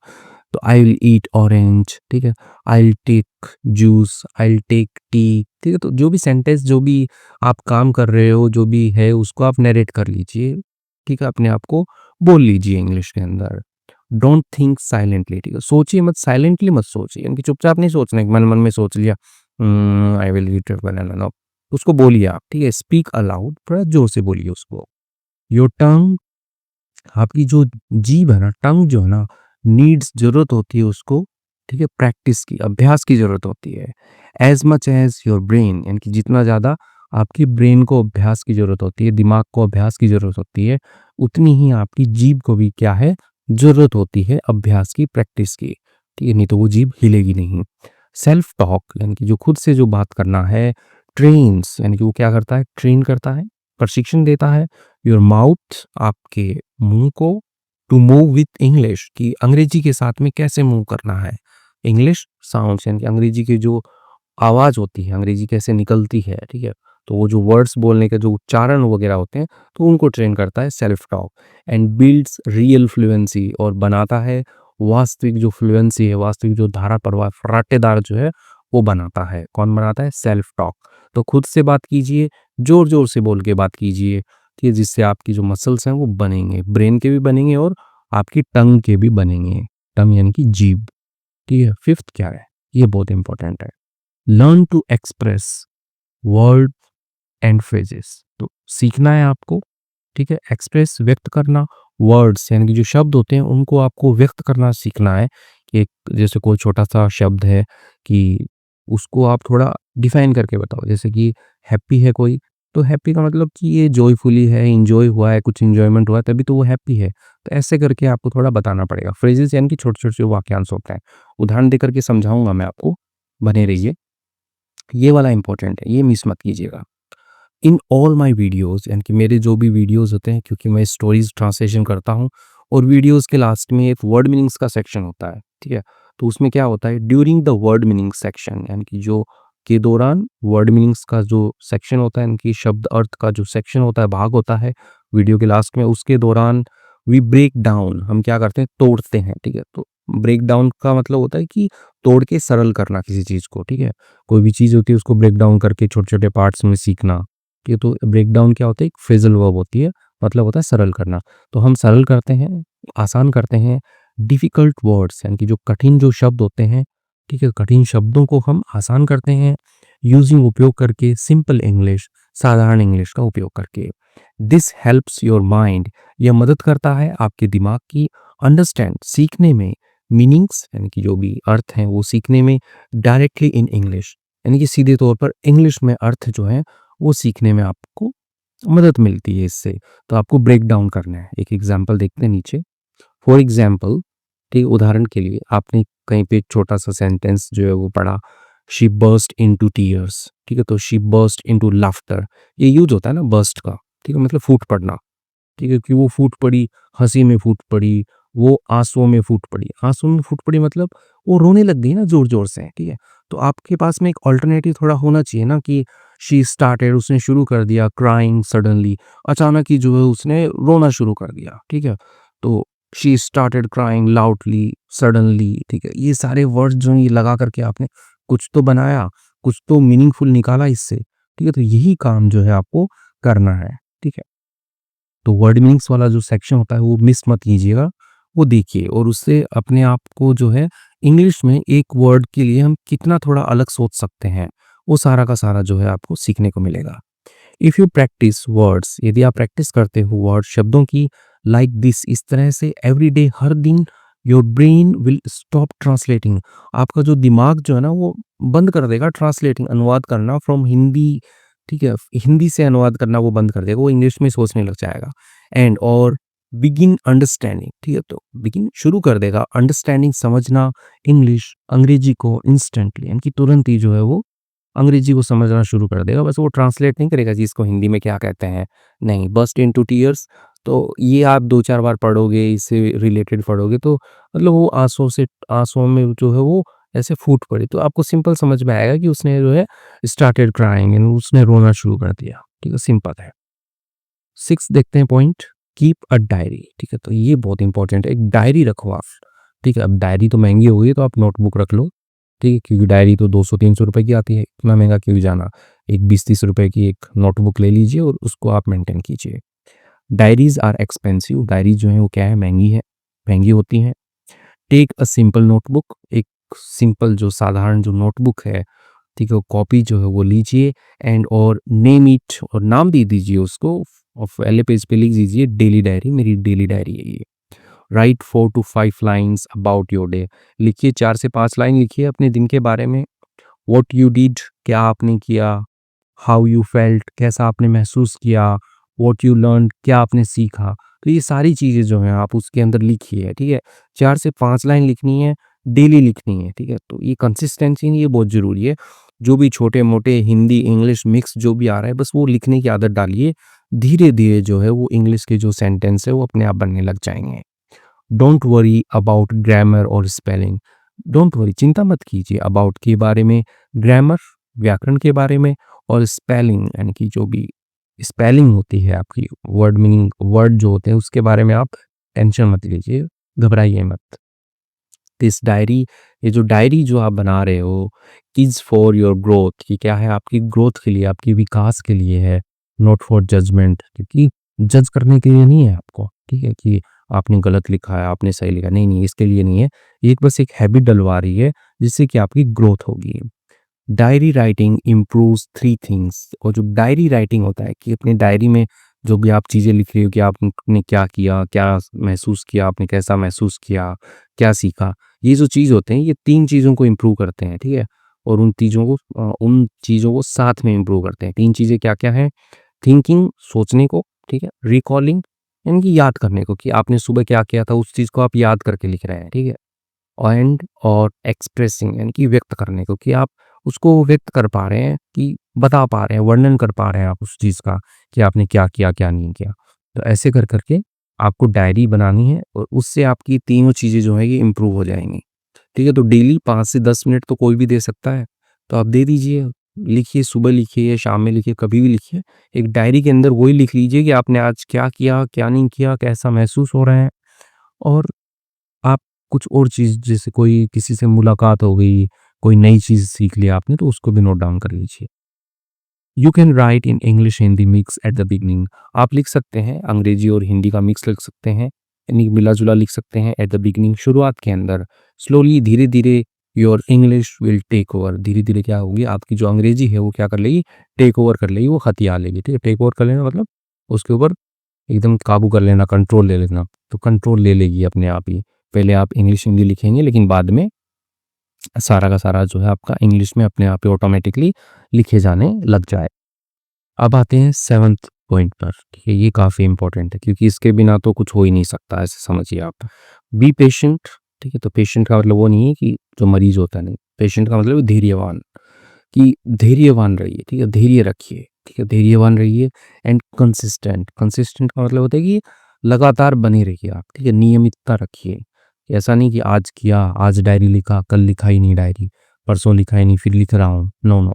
तो आई विल ईट ऑरेंज, ठीक है? I will take juice, I will take tea, ठीक है? तो जो भी सेंटेंस, जो भी आप काम कर रहे हो, जो भी है उसको आप नरेट कर लीजिए, ठीक है? अपने आप को बोल लीजिए इंग्लिश के अंदर। डोंट थिंक साइलेंटली, ठीक है? सोचिए मत, साइलेंटली मत सोचिए, यानी कि चुपचाप नहीं सोचना है, मन-मन में सोच लिया, I will eat a banana, no. उसको बोलिए आप, ठीक है? स्पीक अलाउड, थोड़ा ज़ोर से बोलिए उसको। योर टंग, आपकी जो जीभ है ना, टंग जो है ना, नीड्स, ज़रूरत होती है उसको, ठीक है? प्रैक्टिस की, अभ्यास की ज़रूरत होती है। As much as your brain, यानी कि जितना ज़्यादा आपकी ब्रेन को अभ्यास की ज़रूरत होती है, दिमाग को अभ्यास की ज़रूरत होती है, उतनी ही आपकी जीभ को भी क्या है, ज़रूरत होती है अभ्यास की, प्रैक्टिस की, ठीक है? नहीं तो वो जीभ हिलेगी नहीं। सेल्फ टॉक, यानी कि जो खुद से जो बात करना है, ट्रेन्स, यानी कि वो क्या करता है, ट्रेन करता है, प्रशिक्षण देता है योर माउथ, आपके मुंह को, टू मूव विथ इंग्लिश, कि अंग्रेजी के साथ में कैसे मूव करना है। इंग्लिश साउंड्स, यानी कि अंग्रेजी की जो आवाज़ होती है, अंग्रेजी कैसे निकलती है, ठीक है? तो वो जो वर्ड्स बोलने के जो उच्चारण वगैरह होते हैं, तो उनको ट्रेन करता है self talk. And builds real fluency, और बनाता है वास्तविक जो फ्लुएंसी है, वास्तविक जो धारा प्रवाह फराटेदार जो है, वो बनाता है। कौन बनाता है? Self talk. तो खुद से बात कीजिए, ज़ोर-ज़ोर से बोल के बात कीजिए, ठीक है? जिससे आपकी जो मसल्स हैं वो बनेंगे, ब्रेन के भी बनेंगे और आपकी टंग के भी बनेंगे। टंग यानी कि जीभ, ठीक है? फिफ्थ क्या है? ये बहुत इंपॉर्टेंट है। Learn to express word and phrases, तो सीखना है आपको, ठीक है? एक्सप्रेस, व्यक्त करना, वर्ड्स यानी कि जो शब्द होते हैं उनको आपको व्यक्त करना सीखना है। कि एक जैसे कोई छोटा-सा शब्द है कि उसको आप थोड़ा डिफाइन करके बताओ। जैसे कि हैप्पी है कोई, तो हैप्पी का मतलब कि ये जॉयफुली है, एन्जॉय हुआ है, कुछ एन्जॉयमेंट हुआ है तभी तो वो हैप्पी है। तो ऐसे करके आपको थोड़ा बताना पड़ेगा। फ्रेजेस यानी कि छोटे-छोटे जो वाक्यांश होते हैं। उदाहरण देकर के समझाऊँगा मैं आपको, बने रहिए। ये वाला इम्पोर्टेंट है, ये मिस मत कीजिएगा। इन ऑल माय वीडियोज़, यानी कि मेरे जो भी वीडियोज़ होते हैं, क्योंकि मैं स्टोरीज़ ट्रांसलेशन करता हूँ और वीडियोज़ के लास्ट में एक वर्ड मीनिंग्स का सेक्शन होता है, ठीक है? तो उसमें क्या होता है, during the word meaning section, यानी कि जो के दौरान वर्ड मीनिंग्स का जो सेक्शन होता है, यानी कि शब्द अर्थ का जो सेक्शन होता है, भाग होता है वीडियो के लास्ट में, उसके दौरान वी ब्रेक डाउन, हम क्या करते हैं, तोड़ते हैं, ठीक है? तो ब्रेक डाउन का मतलब होता है कि तोड़ के सरल करना किसी चीज़ को, ठीक है? कोई भी चीज़ होती है उसको ब्रेक डाउन करके छोटे-छोटे पार्ट्स में सीखना। ये तो ब्रेकडाउन क्या होता है, एक फ्रेजल वर्ब होती है, मतलब होता है सरल करना। तो हम सरल करते हैं, आसान करते हैं, डिफ़िकल्ट वर्ड्स यानी कि जो कठिन जो शब्द होते हैं, ठीक है? कठिन शब्दों को हम आसान करते हैं, यूज़िंग, उपयोग करके, सिंपल इंग्लिश, साधारण इंग्लिश का उपयोग करके। दिस हेल्प्स योर माइंड, यह मदद करता है आपके दिमाग की अंडरस्टैंड, सीखने में, मीनिंग्स यानी कि जो भी अर्थ हैं वो सीखने में, डायरेक्टली इन इंग्लिश, यानी कि सीधे तौर पर इंग्लिश में अर्थ जो है वो सीखने में आपको मदद मिलती है इससे। तो आपको ब्रेक डाउन करना है। एक एग्जांपल देखते हैं नीचे। फॉर एग्जांपल, ठीक है, उदाहरण के लिए आपने कहीं पे एक छोटा-सा सेंटेंस जो है वो पढ़ा, शी बर्स्ट इंटू टीयर्स, ठीक है? तो शी बर्स्ट इंटू लाफ्टर, ये यूज़ होता है ना बर्स्ट का, ठीक है? मतलब फूट पड़ना। ठीक है? कि वो फूट पड़ी, हँसी में फूट पड़ी, वो आँसुओं में फूट पड़ी। आँसुओं में फूट पड़ी मतलब वो रोने लग गई ना ज़ोर-ज़ोर से, ठीक है? तो आपके पास में एक अल्टरनेटिव थोड़ा होना चाहिए ना कि शी स्टार्टेड, उसने शुरू कर दिया क्राइंग सडनली, अचानक ही जो है उसने रोना शुरू कर दिया, ठीक है? तो she started crying loudly, suddenly, ठीक है? ये सारे वर्ड्स जो हैं ये लगा कर के आपने कुछ तो बनाया, कुछ तो मीनिंगफुल निकाला इससे, ठीक है? तो यही काम जो है आपको करना है, ठीक है? तो वर्ड मीनिंग्स वाला जो सेक्शन होता है वो मिस मत कीजिएगा, वो देखिए और उससे अपने आप को जो है इंग्लिश में एक वर्ड के लिए हम कितना थोड़ा अलग सोच सकते हैं, वो सारा का सारा जो है आपको सीखने को मिलेगा। इफ़ यू प्रैक्टिस वर्ड्स, यदि आप प्रैक्टिस करते हो वर्ड शब्दों की, लाइक दिस, इस तरह से एवरी डे, हर दिन, your brain will stop translating, आपका जो दिमाग जो है ना वो बंद कर देगा ट्रांसलेटिंग, अनुवाद करना फ्रॉम हिंदी, ठीक है? हिंदी से अनुवाद करना वो बंद कर देगा, वो इंग्लिश में सोचने लग जाएगा। एंड और बिगिन अंडरस्टैंडिंग, ठीक है? तो बिगिन शुरू कर देगा, अंडरस्टैंडिंग समझना, इंग्लिश अंग्रेजी को इंस्टेंटली, यानी कि तुरंत ही जो है वो अंग्रेजी को समझना शुरू कर देगा। बस वो ट्रांसलेट नहीं करेगा जी इसको हिंदी में क्या कहते हैं, नहीं, बर्स्ट इंटू टीयर्स, तो ये आप 2-4 बार पढ़ोगे, इससे रिलेटेड पढ़ोगे तो मतलब वो आँसुओं में जो है वो ऐसे फूट पड़ी, तो आपको सिंपल समझ में आएगा कि उसने जो है स्टार्टेड क्राइंग, यानी उसने रोना शुरू कर दिया, ठीक है? सिंपल है। 6 देखते हैं पॉइंट। कीप अ डायरी, ठीक है? तो ये बहुत इंपॉर्टेंट है, एक डायरी रखो आप, ठीक है? अब डायरी तो महंगी हो गई तो आप नोटबुक रख लो, ठीक है? क्योंकि डायरी तो 200-300 रुपए की आती है, इतना महंगा क्यों जाना? एक 20-30 रुपए की एक नोटबुक ले लीजिए और उसको आप मेंटेन कीजिए। डायरीज़ आर एक्सपेंसिव, डायरी जो है वो क्या है, महंगी होती हैं। टेक अ सिंपल नोटबुक, एक सिंपल जो साधारण जो नोटबुक है, ठीक है, वो कॉपी जो है वो लीजिए एंड और नेम इट, और नाम दे दीजिए उसको, और पहले पेज पे लिख दीजिए डेली डायरी, मेरी डेली डायरी है ये। Write 4 to 5 lines about your day, लिखिए 4 से 5 लाइन लिखिए अपने दिन के बारे में। व्हाट यू डिड, क्या आपने किया, हाउ यू फेल्ट, कैसा आपने महसूस किया, व्हाट यू लर्न, क्या आपने सीखा। तो ये सारी चीज़ें जो हैं आप उसके अंदर लिखिए, ठीक है? 4 से 5 लाइन लिखनी है, डेली लिखनी है, ठीक है? तो ये कंसिस्टेंसी ये बहुत ज़रूरी है। जो भी छोटे-मोटे हिंदी, इंग्लिश मिक्स जो भी आ रहा है, बस वो लिखने की आदत डालिए। धीरे-धीरे जो है वो इंग्लिश के जो सेंटेंस है वो अपने आप बनने लग जाएँगे। डोंट वरी अबाउट ग्रामर और स्पेलिंग, डोंट वरी, चिंता मत कीजिए, अबाउट के बारे में, ग्रामर व्याकरण के बारे में, और स्पेलिंग यानी कि जो भी स्पेलिंग होती है आपकी, वर्ड मीनिंग वर्ड जो होते हैं उसके बारे में आप टेंशन मत लीजिए, घबराइए मत। दिस डायरी, ये जो डायरी जो आप बना रहे हो, इज़ फॉर योर ग्रोथ, ये क्या है, आपकी ग्रोथ के लिए, आपके विकास के लिए है, नॉट फॉर जजमेंट, क्योंकि जज करने के लिए नहीं है आपको, ठीक है? कि आपने गलत लिखा है, आपने सही लिखा, नहीं, नहीं, इसके लिए नहीं है। ये बस एक हैबिट डलवा रही है जिससे कि आपकी ग्रोथ होगी। डायरी राइटिंग इम्प्रूव्स 3 थिंग्स, और जो डायरी राइटिंग होता है कि अपनी डायरी में जो भी आप चीज़ें लिख रहे हो कि आपने क्या किया, क्या महसूस किया, आपने कैसा महसूस किया, क्या सीखा, ये जो चीज़ होते हैं ये 3 चीज़ों को इम्प्रूव करते हैं, ठीक है? और उन चीज़ों को साथ में इम्प्रूव करते हैं। 3 चीज़ें क्या-क्या हैं? थिंकिंग, सोचने को, ठीक है? रिकॉलिंग यानी कि याद करने को, कि आपने सुबह क्या किया था उस चीज़ को आप याद करके लिख रहे हैं, ठीक है? और एक्सप्रेसिंग यानी कि व्यक्त करने को, कि आप उसको व्यक्त कर पा रहे हैं, कि बता पा रहे हैं, वर्णन कर पा रहे हैं आप उस चीज़ का, कि आपने क्या किया, क्या नहीं किया। तो ऐसे कर के आपको डायरी बनानी है और उससे आपकी तीनों चीज़ें जो हैं ये इम्प्रूव हो जाएँगी। ठीक है? तो डेली 5 से 10 मिनट तो कोई भी दे सकता है, तो आप दे दीजिए। लिखिए, सुबह लिखिए या शाम में लिखिए, कभी भी लिखिए। एक डायरी के अंदर वही लिख लीजिए कि आपने आज क्या किया, क्या नहीं किया, कैसा महसूस हो रहा है, और आप कुछ और चीज़, जैसे कोई किसी से मुलाकात हो गई, कोई नई चीज़ सीख लिया आपने, तो उसको भी नोट डाउन कर लीजिए। You can write in English Hindi mix at the beginning, आप लिख सकते हैं अंग्रेजी और हिंदी का मिक्स लिख सकते हैं, यानी मिला-जुला लिख सकते हैं एट द बिगिनिंग, शुरुआत के अंदर। स्लोली, धीरे-धीरे your English will take over, धीरे-धीरे क्या होगी, आपकी जो अंग्रेजी है वो क्या कर लेगी, टेक ओवर कर लेगी, वो हथिया लेगी, ठीक है? टेक ओवर कर लेना मतलब उसके ऊपर एकदम काबू कर लेना, कंट्रोल ले लेना, तो कंट्रोल ले लेगी अपने आप ही। पहले आप इंग्लिश हिंदी लिखेंगे, लेकिन बाद में सारा का सारा जो है आपका इंग्लिश में अपने आप ही ऑटोमेटिकली लिखे जाने लग जाए। अब आते हैं 7th पॉइंट पर, ठीक है? ये काफ़ी इंपॉर्टेंट है क्योंकि इसके बिना तो कुछ हो ही नहीं सकता, ऐसे समझिए आप। बी पेशेंट, ठीक है? तो पेशेंट का मतलब वो नहीं है कि जो मरीज़ होता है, नहीं। पेशेंट का मतलब है धैर्यवान, कि धैर्यवान रहिए, ठीक है? धैर्य रखिए, ठीक है? धैर्यवान रहिए एंड कंसिस्टेंट, कंसिस्टेंट का मतलब होता है कि लगातार बने रहिए आप, ठीक है? नियमितता रखिए। ऐसा नहीं कि आज किया, आज डायरी लिखा, कल लिखा ही नहीं डायरी, परसों लिखा ही नहीं, फिर लिख रहा हूँ। No, no.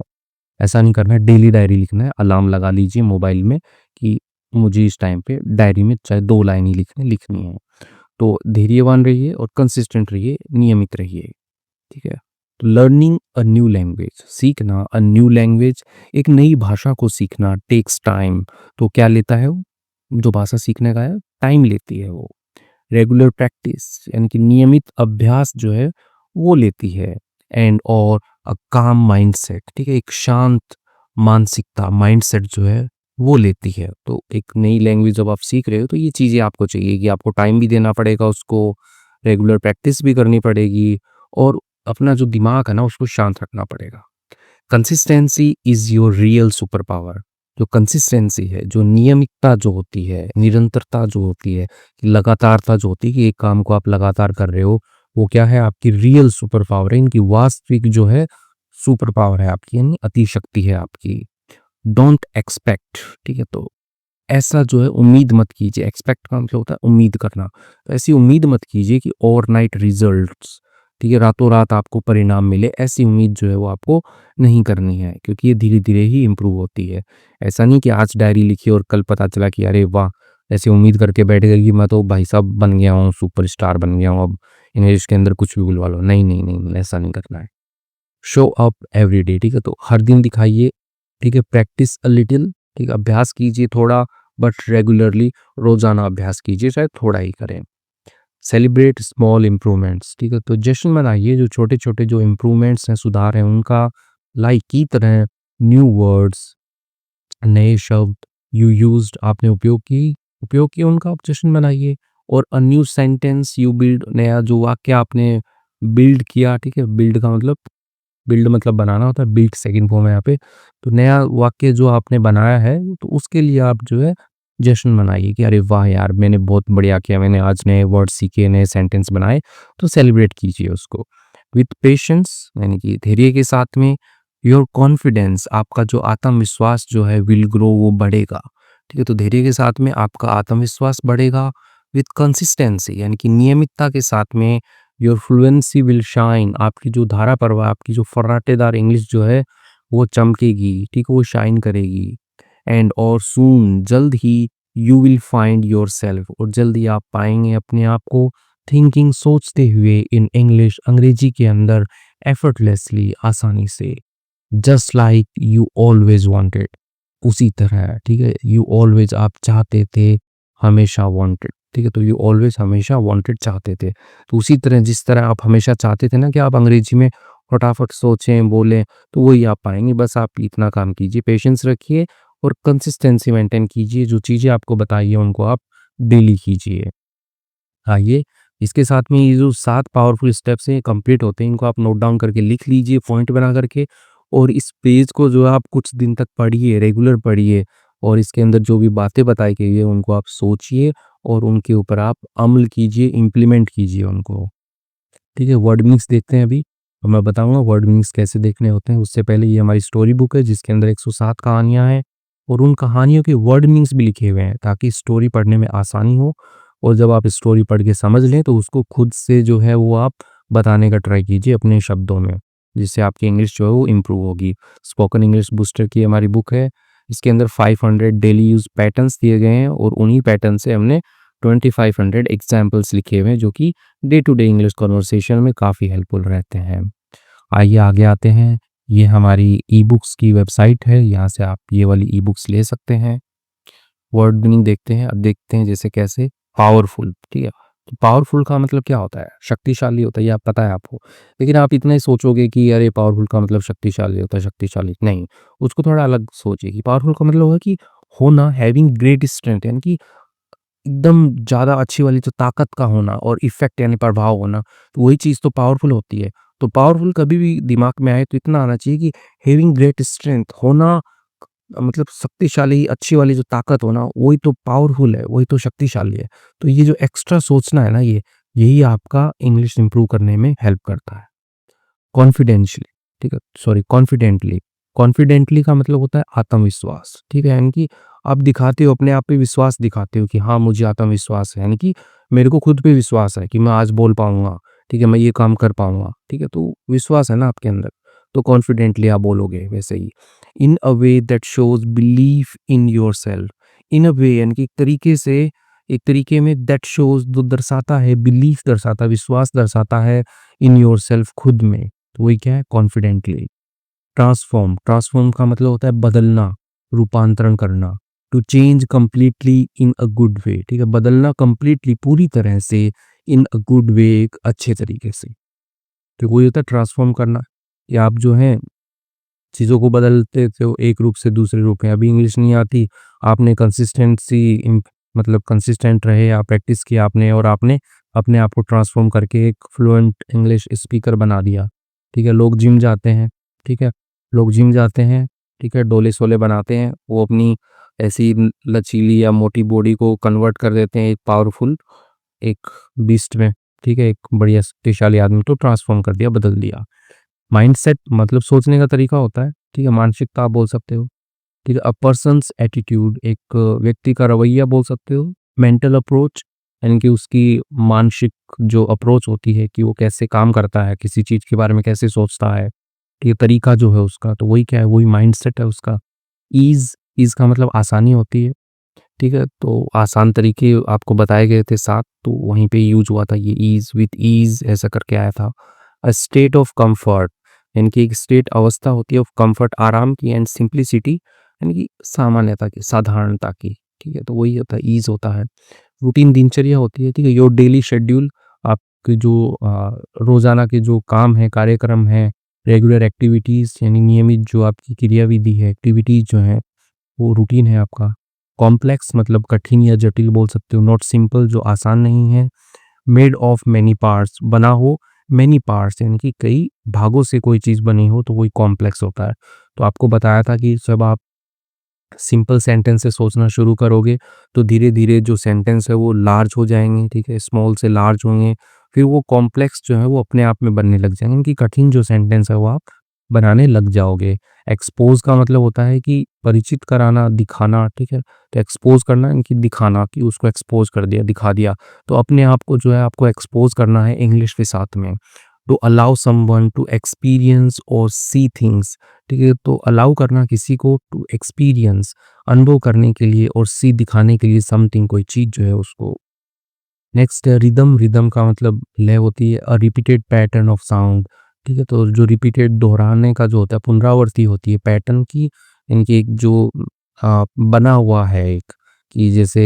ऐसा नहीं करना है, डेली डायरी लिखना है। अलार्म लगा लीजिए मोबाइल में कि मुझे इस टाइम पे डायरी में चाहे 2 लाइन ही लिखनी है। तो धैर्यवान रहिए और कंसिस्टेंट रहिए, नियमित रहिए, ठीक है? तो लर्निंग अ न्यू लैंग्वेज, सीखना अ न्यू लैंग्वेज, एक नई भाषा को सीखना टेक्स टाइम, तो क्या लेता है वो? जो भाषा सीखने का है, टाइम लेती है वो। रेगुलर प्रैक्टिस यानी कि नियमित अभ्यास जो है वो लेती है, एंड और काम माइंडसेट, ठीक है? एक शांत मानसिकता, माइंडसेट जो है वो लेती है। तो एक नई लैंग्वेज जब आप सीख रहे हो तो ये चीज़ें आपको चाहिए कि आपको टाइम भी देना पड़ेगा उसको, रेगुलर प्रैक्टिस भी करनी पड़ेगी, और अपना जो दिमाग है ना उसको शांत रखना पड़ेगा। Consistency is your real super power, जो कंसिस्टेंसी है, जो नियमितता जो होती है, निरंतरता जो होती है, लगातारता जो होती है कि एक काम को आप लगातार कर रहे हो, वो क्या है, आपकी रियल सुपर पावर है, इनकी वास्तविक जो है सुपर पावर है आपकी, यानी अतिशक्ति है आपकी। डोंट एक्सपेक्ट, ठीक है? तो ऐसा जो है उम्मीद मत कीजिए, एक्सपेक्ट का मतलब होता है उम्मीद करना। तो ऐसी उम्मीद मत कीजिए कि ओवरनाइट रिजल्ट्स, ठीक है, रातों-रात आपको परिणाम मिले, ऐसी उम्मीद जो है वो आपको नहीं करनी है, क्योंकि ये धीरे-धीरे ही इम्प्रूव होती है। ऐसा नहीं कि आज डायरी लिखी और कल पता चला कि अरे वाह! ऐसे उम्मीद करके बैठ गए कि मैं तो भाई साहब बन गया हूँ, सुपरस्टार बन गया हूँ, अब इंग्लिश के अंदर कुछ भी बुलवा लो। नहीं, नहीं, नहीं, नहीं, ऐसा नहीं करना है। शो अप एवरीडे, ठीक है? तो हर दिन दिखाइए, ठीक है? प्रैक्टिस अ लिटिल, ठीक है? अभ्यास कीजिए थोड़ा, बट रेगुलरली, रोज़ाना अभ्यास कीजिए, चाहे थोड़ा ही करें। सेलिब्रेट स्मॉल इम्प्रूवमेंट्स, ठीक है? तो जश्न मनाइए जो छोटे-छोटे जो इम्प्रूवमेंट्स हैं, सुधार हैं उनका। लाइक की तरह न्यू वर्ड्स, नए शब्द यू यूज्ड, आपने उपयोग किए उनका आप जश्न मनाइए। और a new sentence you build, नया जो वाक्य आपने बिल्ड किया, ठीक है? बिल्ड मतलब बनाना होता है, बिल्ड सेकंड फॉर्म है यहाँ पे। तो नया वाक्य जो आपने बनाया है, तो उसके लिए आप जो है जश्न मनाइए कि अरे वाह यार! मैंने बहुत बढ़िया किया, मैंने आज नए वर्ड सीखे, नए सेंटेंस बनाए, तो सेलिब्रेट कीजिए उसको। विथ पेशेंस, यानी कि धैर्य के साथ में, योर कॉन्फिडेंस, आपका जो आत्मविश्वास जो है विल ग्रो, वो बढ़ेगा, ठीक है? तो धैर्य के साथ में आपका आत्मविश्वास बढ़ेगा। विथ कंसिस्टेंसी, यानी कि नियमितता के साथ में, योर फ्लुएंसी विल शाइन, आपकी जो धारा प्रवाह, आपकी जो फर्राटेदार इंग्लिश जो है वो चमकेगी, ठीक है? वो शाइन करेगी। एंड और सून, जल्द ही, यू विल फाइंड योरसेल्फ, और जल्द ही आप पाएंगे अपने आप को थिंकिंग, सोचते हुए, इन इंग्लिश, अंग्रेजी के अंदर, एफर्टलेसली, आसानी से। Just like you always wanted, उसी तरह, ठीक है? यू ऑलवेज, आप चाहते थे, हमेशा वांटेड, ठीक है? तो यू ऑलवेज, हमेशा वांटेड, चाहते थे। तो उसी तरह, जिस तरह आप हमेशा चाहते थे ना कि आप अंग्रेजी में फटाफट सोचें, बोलें, तो वही आप पाएंगे। बस आप इतना काम कीजिए, पेशेंस रखिए और कंसिस्टेंसी मेंटेन कीजिए। जो चीज़ें आपको बताई है उनको आप डेली कीजिए। आइए, इसके साथ में ये जो 7 पावरफुल स्टेप्स हैं कंप्लीट होते हैं, इनको आप नोट डाउन करके लिख लीजिए पॉइंट बना करके। और इस पेज को जो है आप कुछ दिन तक पढ़िए, रेगुलर पढ़िए, और इसके अंदर जो भी बातें बताई गई है उनको आप सोचिए और उनके ऊपर आप अमल कीजिए, इम्प्लीमेंट कीजिए उनको। ठीक है, वर्ड मीनिंग्स देखते हैं अभी, और मैं बताऊंगा वर्ड मीनिंग्स कैसे देखने होते हैं। उससे पहले ये हमारी स्टोरी बुक है जिसके अंदर 107 कहानियां हैं, और उन कहानियों के वर्ड मीनिंग्स भी लिखे हुए हैं ताकि स्टोरी पढ़ने में आसानी हो। और जब आप स्टोरी पढ़ के समझ लें तो उसको खुद से जो है वो आप बताने का ट्राई कीजिए अपने शब्दों में, जिससे आपकी इंग्लिश जो है वो इम्प्रूव होगी। स्पोकन इंग्लिश बूस्टर की हमारी बुक है, इसके अंदर 500 डेली यूज पैटर्न्स दिए गए हैं, और उन्हीं पैटर्न से हमने 2500 एग्जाम्पल्स लिखे हुए हैं जो कि day to day English conversation में काफ़ी हेल्पफुल रहते हैं। आइए आगे आते हैं। ये हमारी ई बुक्स की वेबसाइट है, यहाँ से आप ये वाली ई बुक्स ले सकते हैं। वर्ड मीनिंग देखते हैं, अब देखते हैं जैसे कैसे पावरफुल, ठीक है? तो पावरफुल का मतलब क्या होता है? शक्तिशाली होता है, ये आप पता है आपको। लेकिन आप इतना ही सोचोगे कि अरे पावरफुल का मतलब शक्तिशाली होता है, शक्तिशाली नहीं। उसको थोड़ा अलग सोचिए कि पावरफुल का मतलब होगा कि होना, हैविंग ग्रेट स्ट्रेंथ, यानी कि एकदम ज़्यादा अच्छी वाली जो ताकत का होना, और इफ़ेक्ट यानी प्रभाव होना, तो वही चीज़ तो पावरफुल होती है। तो पावरफुल कभी भी दिमाग में आए तो इतना आना चाहिए कि हैविंग ग्रेट स्ट्रेंथ होना, मतलब शक्तिशाली, अच्छी वाली जो ताकत होना, वही तो पावरफुल है, वही तो शक्तिशाली है। तो ये जो एक्स्ट्रा सोचना है ना, यही आपका इंग्लिश इंप्रूव करने में हेल्प करता है। कॉन्फिडेंशियली, ठीक है? Sorry, confidently. कॉन्फिडेंटली का मतलब होता है आत्मविश्वास, ठीक है? यानी कि आप दिखाते हो, अपने आप पे विश्वास दिखाते हो कि हाँ, मुझे आत्मविश्वास है, यानी कि मेरे को खुद पे विश्वास है कि मैं आज बोल पाऊँगा, ठीक है? मैं ये काम कर पाऊँगा, ठीक है? तो विश्वास है ना आपके अंदर, तो कॉन्फिडेंटली आप बोलोगे वैसे ही। In a way that shows belief in yourself. In a way यानी कि एक तरीके में, दैट शोज़ जो दर्शाता है, बिलीफ दर्शाता है, विश्वास दर्शाता है, इन योरसेल्फ, खुद में। तो वही क्या है? कॉन्फिडेंटली। ट्रांसफॉर्म, ट्रांसफॉर्म का मतलब होता है बदलना, रूपांतरण करना। To change completely in a good way, ठीक है? बदलना कंप्लीटली, पूरी तरह से, इन अ गुड वे, एक अच्छे तरीके से। तो वही होता है ट्रांसफॉर्म करना, कि आप जो है चीज़ों को बदलते थे हो एक रूप से दूसरे रूप में। अभी इंग्लिश नहीं आती, आपने मतलब कंसिस्टेंट रहे, आप प्रैक्टिस किया आपने, और आपने अपने आप को ट्रांसफॉर्म करके एक फ्लुएंट इंग्लिश स्पीकर बना दिया, ठीक है? लोग जिम जाते हैं, ठीक है? लोग जिम जाते हैं, ठीक है? डोले-शोले बनाते हैं, वो अपनी ऐसी लचीली या मोटी बॉडी को कन्वर्ट कर देते हैं एक पावरफुल, एक बीस्ट में, ठीक है? एक बढ़िया शक्तिशाली आदमी, तो ट्रांसफॉर्म कर दिया, बदल दिया। माइंडसेट मतलब सोचने का तरीका होता है, ठीक है? मानसिकता आप बोल सकते हो, ठीक है? अ पर्सन्स एटीट्यूड, एक व्यक्ति का रवैया बोल सकते हो। मेंटल अप्रोच, यानी कि उसकी मानसिक जो अप्रोच होती है कि वो कैसे काम करता है, किसी चीज़ के बारे में कैसे सोचता है, ये तरीका जो है उसका, तो वही क्या है? वही माइंडसेट है उसका। ईज़, ईज़ का मतलब आसानी होती है, ठीक है? तो आसान तरीके आपको बताए गए थे 7, तो वहीं पे यूज़ हुआ था ये ईज़, विथ ईज़ ऐसा करके आया था। अ स्टेट ऑफ कम्फर्ट, यानी कि एक स्टेट अवस्था होती है ऑफ कम्फर्ट, आराम की, एंड सिम्प्लिसिटी यानी कि सामान्यता की, साधारणता की, ठीक है? तो वही होता है, ईज़ होता है। रूटीन दिनचर्या होती है, ठीक है? योर डेली शेड्यूल, आपके जो रोज़ाना के जो काम हैं, कार्यक्रम हैं, रेगुलर एक्टिविटीज़ यानी नियमित जो आपकी क्रियाविधि है, एक्टिविटीज़ जो हैं, वो रूटीन है आपका। कॉम्प्लेक्स मतलब कठिन या जटिल बोल सकते हो, नॉट सिंपल जो आसान नहीं है। मेड ऑफ मैनी पार्ट्स, बना हो मैनी पार्ट्स यानी कि कई भागों से कोई चीज़ बनी हो तो वही कॉम्प्लेक्स होता है। तो आपको बताया था कि जब आप सिंपल सेंटेंस से सोचना शुरू करोगे तो धीरे-धीरे जो सेंटेंस है वो लार्ज हो जाएँगे, ठीक है? स्मॉल से लार्ज होंगे, फिर वो कॉम्प्लेक्स जो है वो अपने आप में बनने लग जाएँगे, कि कठिन जो सेंटेंस है वो आप बनाने लग जाओगे। एक्सपोज़ का मतलब होता है कि परिचित कराना, दिखाना, ठीक है? तो एक्सपोज़ करना यानी कि दिखाना, कि उसको एक्सपोज़ कर दिया, दिखा दिया। तो अपने आप को जो है आपको एक्सपोज़ करना है इंग्लिश के साथ में। To allow someone to experience और सी थिंग्स, ठीक है? तो अलाउ करना किसी को टू एक्सपीरियंस, अनुभव करने के लिए, और सी दिखाने के लिए समथिंग, कोई चीज़ जो है उसको। नेक्स्ट है रिदम, रिदम का मतलब लय होती है, अ रिपीटेड पैटर्न ऑफ साउंड, ठीक है? तो जो रिपीटेड दोहराने का जो होता है, पुनरावृत्ति होती है पैटर्न की, यानी कि एक जो बना हुआ है एक, कि जैसे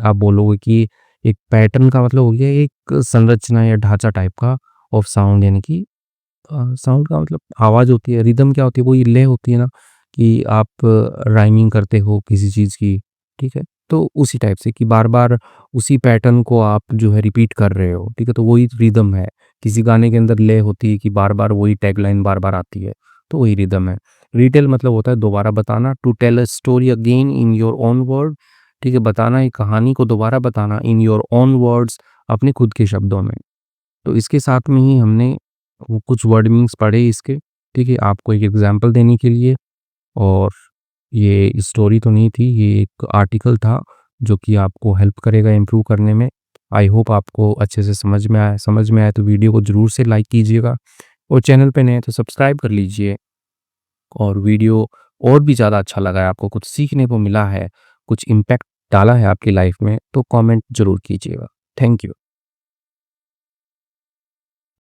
आप बोलोगे कि एक पैटर्न का मतलब हो गया एक संरचना या ढांचा टाइप का, ऑफ साउंड यानी कि साउंड का मतलब आवाज़ होती है। रिदम क्या होती है? वो ये लय होती है ना, कि आप राइमिंग करते हो किसी चीज़ की, ठीक है? तो उसी टाइप से कि बार-बार उसी पैटर्न को आप जो है रिपीट कर रहे हो, ठीक है? तो वही रिदम है। किसी गाने के अंदर लय होती है कि बार-बार वही टैगलाइन बार-बार आती है, तो वही रिदम है। रीटेल मतलब होता है दोबारा बताना, to tell a story again in your own word, ठीक है? बताना, एक कहानी को दोबारा बताना, इन योर ओन वर्ड्स, अपने खुद के शब्दों में। तो इसके साथ में ही हमने वो कुछ वर्ड मीनिंग्स पढ़े इसके, ठीक है? आपको एक एग्ज़ाम्पल देने के लिए। और ये स्टोरी तो नहीं थी, ये एक आर्टिकल था जो कि आपको हेल्प करेगा इम्प्रूव करने में। आई होप आपको अच्छे से समझ में आया तो वीडियो को ज़रूर से लाइक कीजिएगा, और चैनल पे नए हैं तो सब्सक्राइब कर लीजिए। और वीडियो और भी ज़्यादा अच्छा लगा है, आपको कुछ सीखने को मिला है, कुछ इम्पैक्ट डाला है आपकी लाइफ़ में, तो कमेंट ज़रूर कीजिएगा। Thank you.